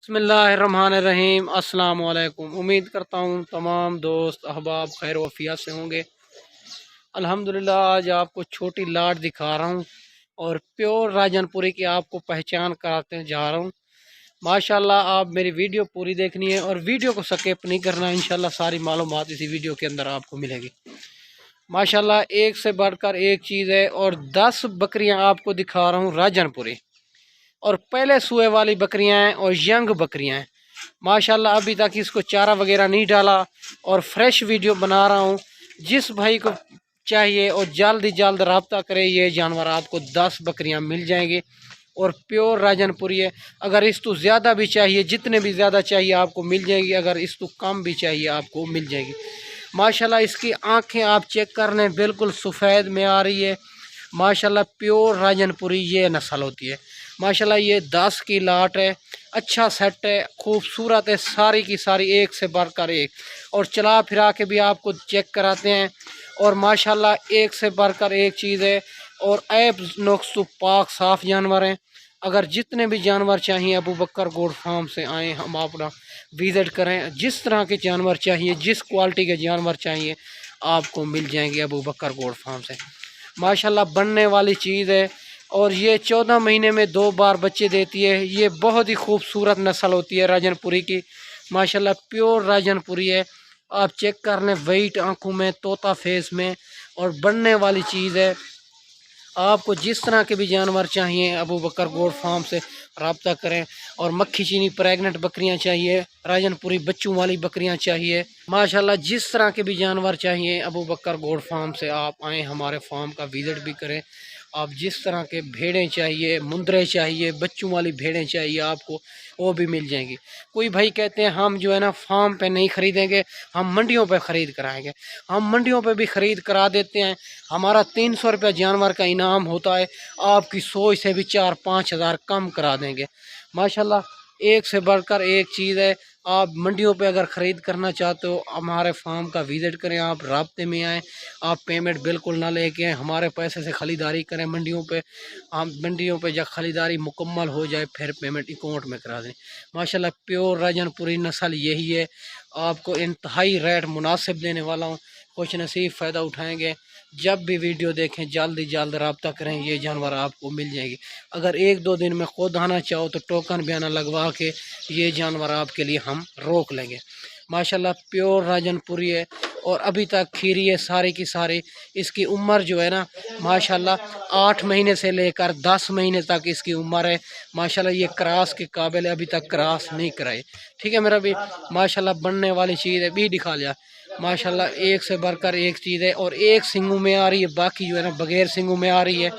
बिस्मिल्लाहिर्रहमानिर्रहीम। अस्सलाम वालेकुम। उम्मीद करता हूँ तमाम दोस्त अहबाब खैर वफ़ियत से होंगे। अल्हम्दुलिल्लाह आज आपको छोटी लाट दिखा रहा हूँ और प्योर राजनपुरी की आपको पहचान कराते जा रहा हूँ। माशाल्लाह आप मेरी वीडियो पूरी देखनी है और वीडियो को स्किप नहीं करना। इंशाल्लाह सारी मालूमात इसी वीडियो के अंदर आपको मिलेगी। माशाल्लाह एक से बढ़कर एक चीज़ है और 10 बकरियाँ आपको दिखा रहा हूँ राजनपुरी, और पहले सुए वाली बकरियां हैं और यंग बकरियां हैं। माशाल्लाह अभी तक इसको चारा वगैरह नहीं डाला और फ्रेश वीडियो बना रहा हूं। जिस भाई को चाहिए और जल्द जल्द रब्ता करे, ये जानवर आपको 10 बकरियां मिल जाएंगे और प्योर राजनपुरी है। अगर इस तो ज़्यादा भी चाहिए, जितने भी ज़्यादा चाहिए आपको मिल जाएगी, अगर इस तो कम भी चाहिए आपको मिल जाएगी। माशाल्लाह इसकी आंखें आप चेक कर लें, बिल्कुल सफ़ेद में आ रही है। माशाल्लाह प्योर राजनपुरी ये नस्ल होती है। माशाल्लाह ये 10 की लाट है, अच्छा सेट है, खूबसूरत है, सारी की सारी एक से बढ़कर एक। और चला फिरा के भी आपको चेक कराते हैं और माशाल्लाह एक से बढ़कर एक चीज़ है। और ऐब नुक्स तो पाक साफ़ जानवर हैं। अगर जितने भी जानवर चाहिए अबू बकर गोट फार्म से आएँ, हम अपना विज़िट करें। जिस तरह के जानवर चाहिए, जिस क्वालिटी के जानवर चाहिए आपको मिल जाएंगे अबू बकर गोट फार्म से। माशाल्लाह बनने वाली चीज़ है और ये 14 महीने में 2 बार बच्चे देती है। ये बहुत ही खूबसूरत नस्ल होती है राजनपुरी की। माशाल्लाह प्योर राजनपुरी है। आप चेक कर लें, वेट आँखों में, तोता फेस में, और बनने वाली चीज़ है। आपको जिस तरह के भी जानवर चाहिए अबू बकर गोट फार्म से रब्ता करें। और मक्खी चीनी प्रेग्नेंट बकरियां चाहिए, राजनपुरी बच्चों वाली बकरियां चाहिए, माशाल्लाह जिस तरह के भी जानवर चाहिए अबू बकर गोट फार्म से आप आएँ, हमारे फार्म का विज़िट भी करें। आप जिस तरह के भेड़ें चाहिए, मुंदरे चाहिए, बच्चों वाली भेड़ें चाहिए आपको, वो भी मिल जाएंगी। कोई भाई कहते हैं हम जो है ना फार्म पे नहीं ख़रीदेंगे, हम मंडियों पे ख़रीद कराएंगे। हम मंडियों पे भी ख़रीद करा देते हैं। हमारा 300 रुपये जानवर का इनाम होता है। आपकी सोच से भी 4-5 हज़ार कम करा देंगे। माशाल्लाह एक से बढ़कर एक चीज़ है। आप मंडियों पे अगर ख़रीद करना चाहते हो, हमारे फार्म का विज़िट करें, आप राब्ते में आएँ। आप पेमेंट बिल्कुल ना लेके आएँ, हमारे पैसे से ख़रीदारी करें मंडियों पे। हम मंडियों पे जब ख़रीदारी मुकम्मल हो जाए फिर पेमेंट अकाउंट में करा दें। माशाल्लाह प्योर राजनपुरी नस्ल यही है। आपको इंतहाई रेट मुनासिब देने वाला हूँ, खुश नसीब फ़ायदा उठाएँगे। जब भी वीडियो देखें जल्द जल्द रब्ता करें, ये जानवर आपको मिल जाएगी। अगर 1-2 दिन में खुद आना चाहो तो टोकन बयाना लगवा के ये जानवर आपके लिए हम रोक लेंगे। माशाल्लाह प्योर राजनपुरी है और अभी तक खीरी है सारी की सारी। इसकी उम्र जो है ना माशाल्लाह 8 महीने से लेकर 10 महीने तक इसकी उम्र है। माशाल्लाह ये क्रॉस के काबिल है, अभी तक क्रॉस नहीं कराई। ठीक है मेरा भी। माशाल्लाह बनने वाली चीज़ है, भी दिखा लिया। माशाल्लाह एक से बढ़कर एक चीज़ है और एक सिंगों में आ रही है, बाकी जो है ना बगैर सिंगों में आ रही है।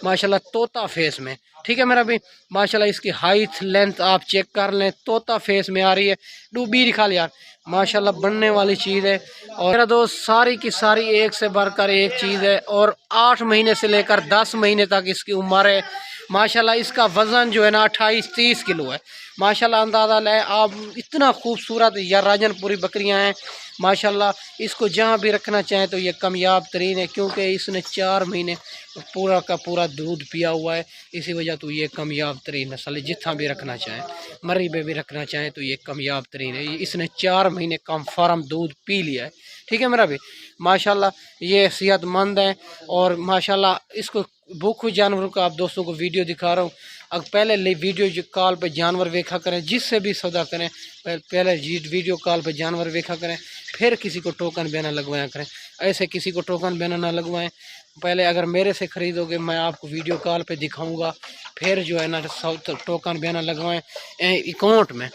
माशाल्लाह तोता फेस में। ठीक है मेरा भी। माशाल्लाह इसकी हाइट लेंथ आप चेक कर लें, तोता फेस में आ रही है। डूबी दिखा लिया। माशाल्लाह बनने वाली चीज़ है। और मेरा दोस्त सारी की सारी एक से बढ़कर एक चीज़ है और 8 महीने से लेकर 10 महीने तक इसकी उम्र है। माशाल्लाह इसका वज़न जो है ना 28-30 किलो है। माशाल्लाह अंदाज़ा लें आप, इतना खूबसूरत या राजनपुरी बकरियां हैं। माशाल्लाह इसको जहाँ भी रखना चाहें तो ये कामयाब तरीन है, क्योंकि इसने 4 महीने पूरा का पूरा दूध पिया हुआ है। इसी वजह तो ये कामयाब तरीन नस्ल है। जितना भी रखना चाहें, मरी पे भी रखना चाहें तो ये कामयाब तरीन है। इसने 4 महीने कन्फर्म दूध पी लिया है। ठीक है मेरा भी। माशाल्लाह ये सेहतमंद है और माशाल्लाह इसको भूखे जानवरों का आप दोस्तों को वीडियो दिखा रहा हूँ। अब पहले वीडियो जो कॉल पे जानवर देखा करें, जिससे भी सौदा करें पहले वीडियो कॉल पे जानवर देखा करें, फिर किसी को टोकन बयाना लगवाया करें। ऐसे किसी को टोकन बयाना ना लगवाएं। पहले अगर मेरे से ख़रीदोगे मैं आपको वीडियो कॉल पे दिखाऊंगा, फिर जो है ना टोकन बयाना लगवाएं। अकाउंट में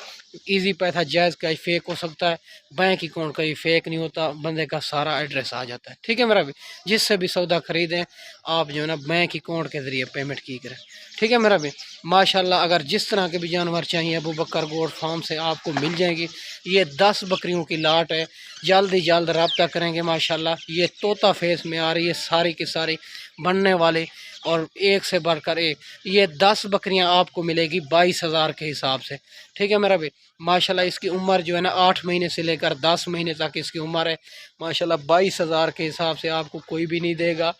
इजी पैसा जायज़ का ही फेक हो सकता है, बैंक अकाउंट का ही फेक नहीं होता, बंदे का सारा एड्रेस आ जाता है। ठीक है मेरा भी। जिससे भी सौदा ख़रीदें आप जो है ना बैंक अकाउंट के ज़रिए पेमेंट की करें। ठीक है मेरा भी। माशाल्लाह अगर जिस तरह के भी जानवर चाहिए अबू बकर गोट फार्म से आपको मिल जाएंगी। ये 10 बकरियों की लाट है, जल्द ही जल्द रब्ता करेंगे। माशाल्लाह ये तोता फेस में आ रही है सारी की सारी बनने वाले, और एक से बढ़कर एक। ये 10 बकरियां आपको मिलेगी 22,000 के हिसाब से। ठीक है मेरा भी। माशाल्लाह इसकी उम्र जो है ना 8 महीने से लेकर 10 महीने तक इसकी उम्र है। माशाल्लाह 22,000 के हिसाब से आपको कोई भी नहीं देगा।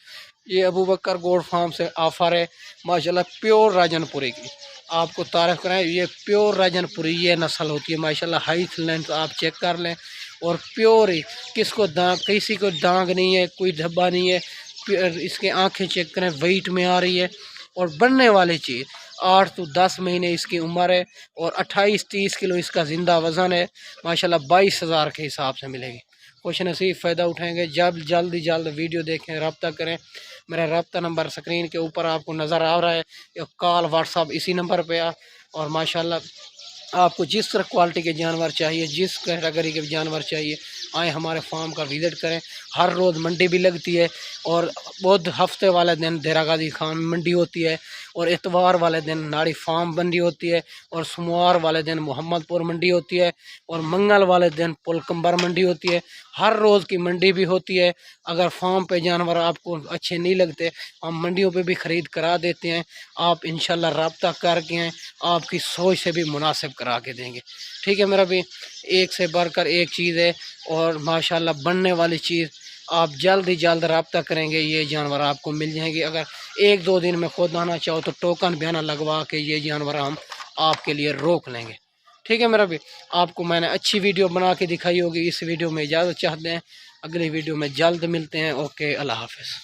ये अबू बकर गोड फार्म से ऑफ़र है माशाल्लाह, प्योर राजनपुरी की आपको तारीफ़ कराएं। ये प्योर राजनपुरी ये नस्ल होती है माशाल्लाह, हाइट लेंथ आप चेक कर लें। और प्योर ही, किसको दाग, किसी को दाग नहीं है, कोई धब्बा नहीं है। इसके आंखें चेक करें, वेट में आ रही है। और बनने वाली चीज़ 8 तो 10 महीने इसकी उम्र है और 28-30 किलो इसका ज़िंदा वज़न है माशाल्लाह। 22,000 के हिसाब से मिलेगी। खुश नसीब फ़ायदा उठाएंगे। जब जल्द वीडियो देखें, रब्ता करें। मेरा रब्ता नंबर स्क्रीन के ऊपर आपको नज़र आ रहा है, या कॉल व्हाट्सअप इसी नंबर पे आ। और माशाल्लाह आपको जिस तरह क्वालिटी के जानवर चाहिए, जिस कैटेगरी के जानवर चाहिए, आए हमारे फार्म का विज़िट करें। हर रोज़ मंडी भी लगती है और बहुत हफ्ते वाले दिन देरा गाजी खान मंडी होती है, और इतवार वाले दिन नाड़ी फार्म मंडी होती है, और सोमवार वाले दिन मोहम्मदपुर मंडी होती है, और मंगल वाले दिन पुलकम्बर मंडी होती है। हर रोज़ की मंडी भी होती है। अगर फार्म पे जानवर आपको अच्छे नहीं लगते, हम मंडियों पे भी ख़रीद करा देते हैं। आप इंशाल्लाह रब्ता करके हैं, आपकी सोच से भी मुनासिब करा के देंगे। ठीक है मेरा भी, एक से बढ़कर एक चीज़ है और माशाल्लाह बनने वाली चीज़। आप जल्द ही जल्द रब्ता करेंगे, ये जानवर आपको मिल जाएंगे। अगर 1-2 दिन में खुद आना चाहो तो टोकन बयाना लगवा के ये जानवर हम आपके लिए रोक लेंगे। ठीक है मेरा भी, आपको मैंने अच्छी वीडियो बना के दिखाई होगी। इस वीडियो में इजाज़त चाहते हैं, अगली वीडियो में जल्द मिलते हैं। ओके, अल्लाह हाफ़िज़।